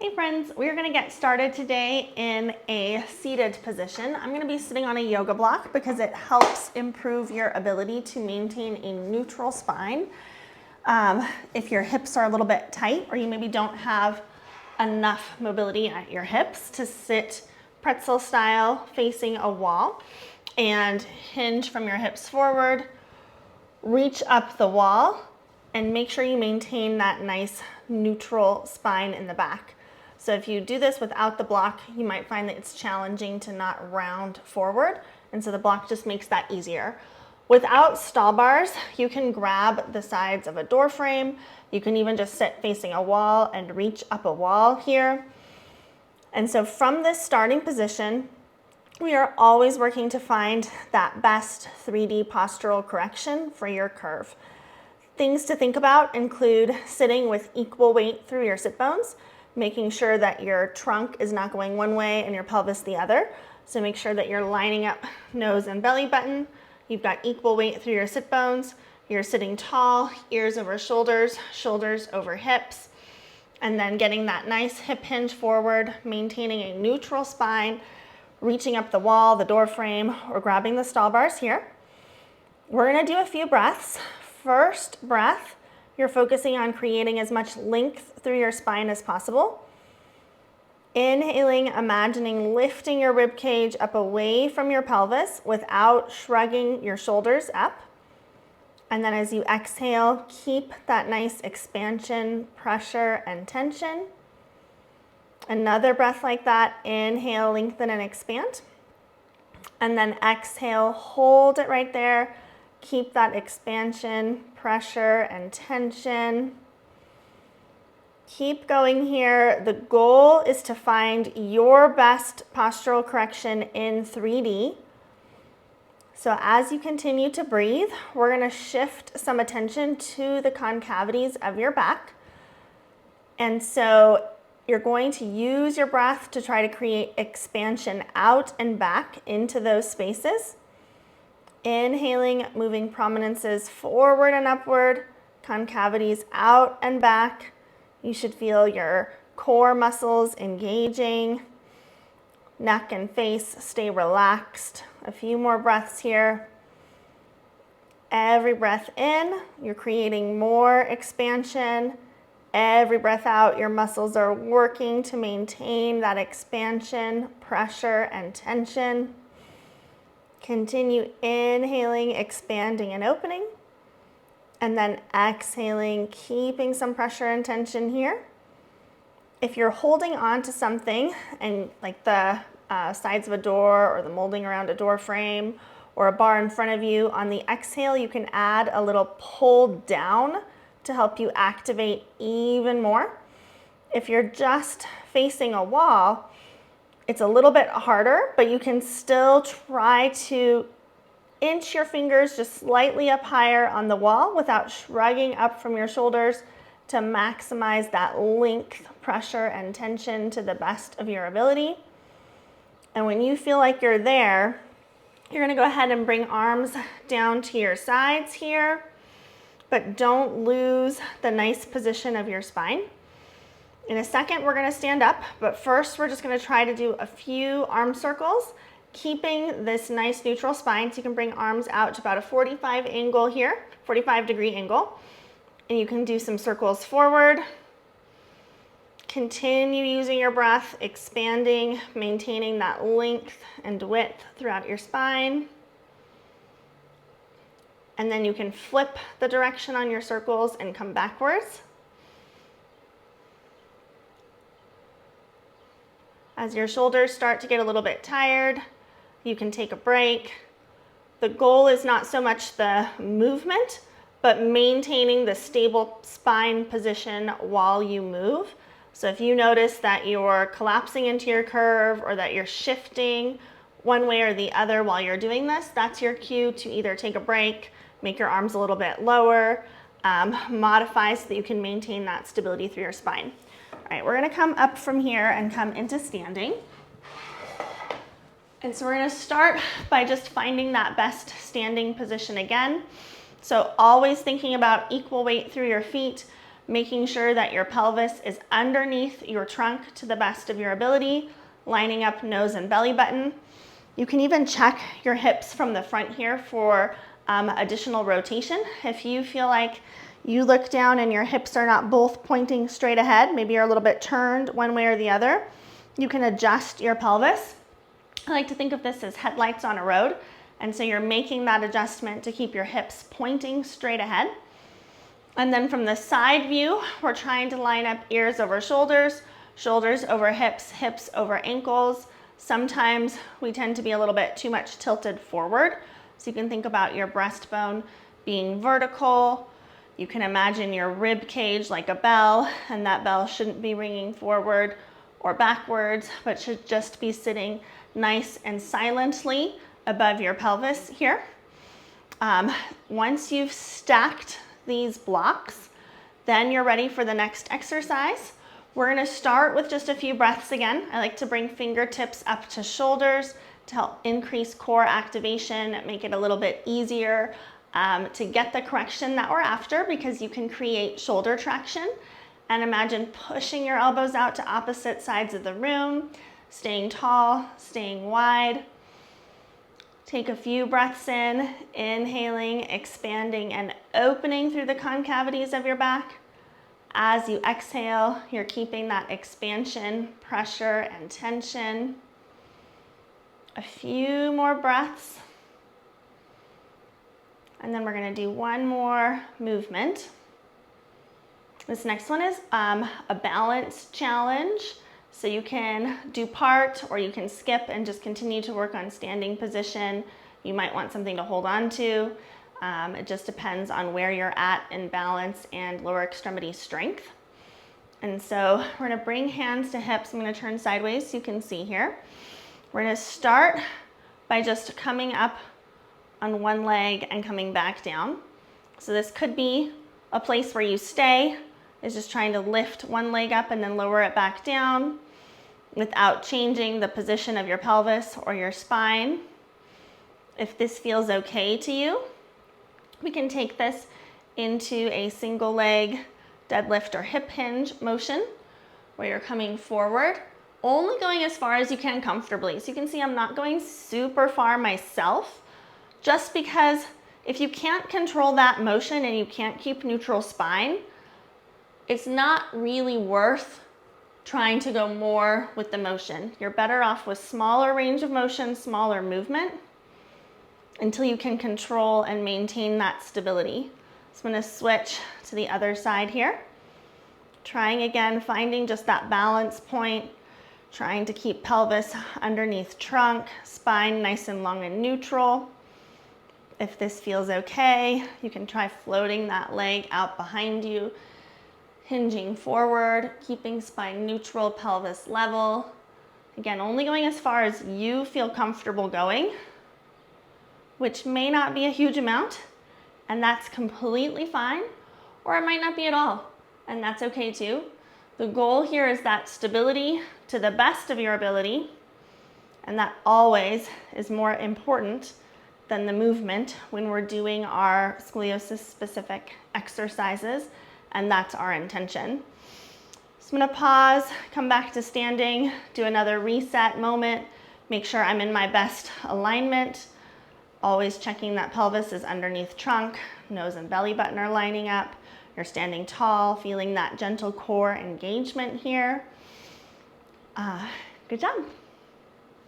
Hey friends, we're gonna get started today in a seated position. I'm gonna be sitting on a yoga block because it helps improve your ability to maintain a neutral spine. If your hips are a little bit tight or you maybe don't have enough mobility at your hips to sit pretzel style facing a wall and hinge from your hips forward, reach up the wall, and make sure you maintain that nice neutral spine in the back. So if you do this without the block, you might find that it's challenging to not round forward, and so the block just makes that easier. Without stall bars, you can grab the sides of a door frame. You can even just sit facing a wall and reach up a wall here. And so from this starting position, we are always working to find that best 3D postural correction for your curve. Things to think about include sitting with equal weight through your sit bones, making sure that your trunk is not going one way and your pelvis the other. So make sure that you're lining up nose and belly button. You've got equal weight through your sit bones. You're sitting tall, ears over shoulders, shoulders over hips, and then getting that nice hip hinge forward, maintaining a neutral spine, reaching up the wall, the door frame, or grabbing the stall bars here. We're gonna do a few breaths. First breath, you're focusing on creating as much length through your spine as possible. Inhaling, imagining lifting your rib cage up away from your pelvis without shrugging your shoulders up. And then as you exhale, keep that nice expansion, pressure, and tension. Another breath like that. Inhale, lengthen and expand. And then exhale, hold it right there. Keep that expansion, pressure, and tension. Keep going here. The goal is to find your best postural correction in 3D. So as you continue to breathe, we're gonna shift some attention to the concavities of your back. And so you're going to use your breath to try to create expansion out and back into those spaces. Inhaling, moving prominences forward and upward, concavities out and back. You should feel your core muscles engaging. Neck and face stay relaxed. A few more breaths here. Every breath in, you're creating more expansion. Every breath out, your muscles are working to maintain that expansion, pressure, and tension. Continue inhaling, expanding and opening, and then exhaling, keeping some pressure and tension here. If you're holding on to something, and like the sides of a door or the molding around a door frame or a bar in front of you, on the exhale, you can add a little pull down to help you activate even more. If you're just facing a wall, it's a little bit harder, but you can still try to inch your fingers just slightly up higher on the wall without shrugging up from your shoulders to maximize that length, pressure, and tension to the best of your ability. And when you feel like you're there, you're gonna go ahead and bring arms down to your sides here, but don't lose the nice position of your spine. In a second, we're gonna stand up, but first we're just gonna try to do a few arm circles, keeping this nice neutral spine. So you can bring arms out to about a 45 angle here, 45-degree angle. And you can do some circles forward. Continue using your breath, expanding, maintaining that length and width throughout your spine. And then you can flip the direction on your circles and come backwards. As your shoulders start to get a little bit tired, you can take a break. The goal is not so much the movement, but maintaining the stable spine position while you move. So if you notice that you're collapsing into your curve or that you're shifting one way or the other while you're doing this, that's your cue to either take a break, make your arms a little bit lower, modify so that you can maintain that stability through your spine. All right, we're gonna come up from here and come into standing. And so we're gonna start by just finding that best standing position again. So always thinking about equal weight through your feet, making sure that your pelvis is underneath your trunk to the best of your ability, lining up nose and belly button. You can even check your hips from the front here for additional rotation. If you feel like you look down and your hips are not both pointing straight ahead, maybe you're a little bit turned one way or the other, you can adjust your pelvis. I like to think of this as headlights on a road. And so you're making that adjustment to keep your hips pointing straight ahead. And then from the side view, we're trying to line up ears over shoulders, shoulders over hips, hips over ankles. Sometimes we tend to be a little bit too much tilted forward. So you can think about your breastbone being vertical. You can imagine your rib cage like a bell, and that bell shouldn't be ringing forward or backwards, but should just be sitting nice and silently above your pelvis here. Once you've stacked these blocks, then you're ready for the next exercise. We're gonna start with just a few breaths again. I like to bring fingertips up to shoulders to help increase core activation, make it a little bit easier to get the correction that we're after, because you can create shoulder traction. And imagine pushing your elbows out to opposite sides of the room, staying tall, staying wide. Take a few breaths in, inhaling, expanding, and opening through the concavities of your back. As you exhale, you're keeping that expansion, pressure, and tension. A few more breaths. And then we're going to do one more movement. This next one is a balance challenge. So you can do part, or you can skip and just continue to work on standing position. You might want something to hold on to. It just depends on where you're at in balance and lower extremity strength. And so we're gonna bring hands to hips. I'm gonna turn sideways so you can see here. We're gonna start by just coming up on one leg and coming back down. So this could be a place where you stay, is just trying to lift one leg up and then lower it back down without changing the position of your pelvis or your spine. If this feels okay to you, we can take this into a single leg deadlift or hip hinge motion, where you're coming forward, only going as far as you can comfortably. So you can see I'm not going super far myself, just because if you can't control that motion and you can't keep neutral spine, it's not really worth trying to go more with the motion. You're better off with smaller range of motion, smaller movement, until you can control and maintain that stability. So I'm gonna switch to the other side here. Trying again, finding just that balance point, trying to keep pelvis underneath trunk, spine nice and long and neutral. If this feels okay, you can try floating that leg out behind you, hinging forward, keeping spine neutral, pelvis level. Again, only going as far as you feel comfortable going, which may not be a huge amount, and that's completely fine, or it might not be at all, and that's okay too. The goal here is that stability to the best of your ability, and that always is more important than the movement when we're doing our scoliosis specific exercises, and that's our intention. So I'm gonna pause, come back to standing, do another reset moment, make sure I'm in my best alignment, always checking that pelvis is underneath trunk, nose and belly button are lining up, you're standing tall, feeling that gentle core engagement here. Good job.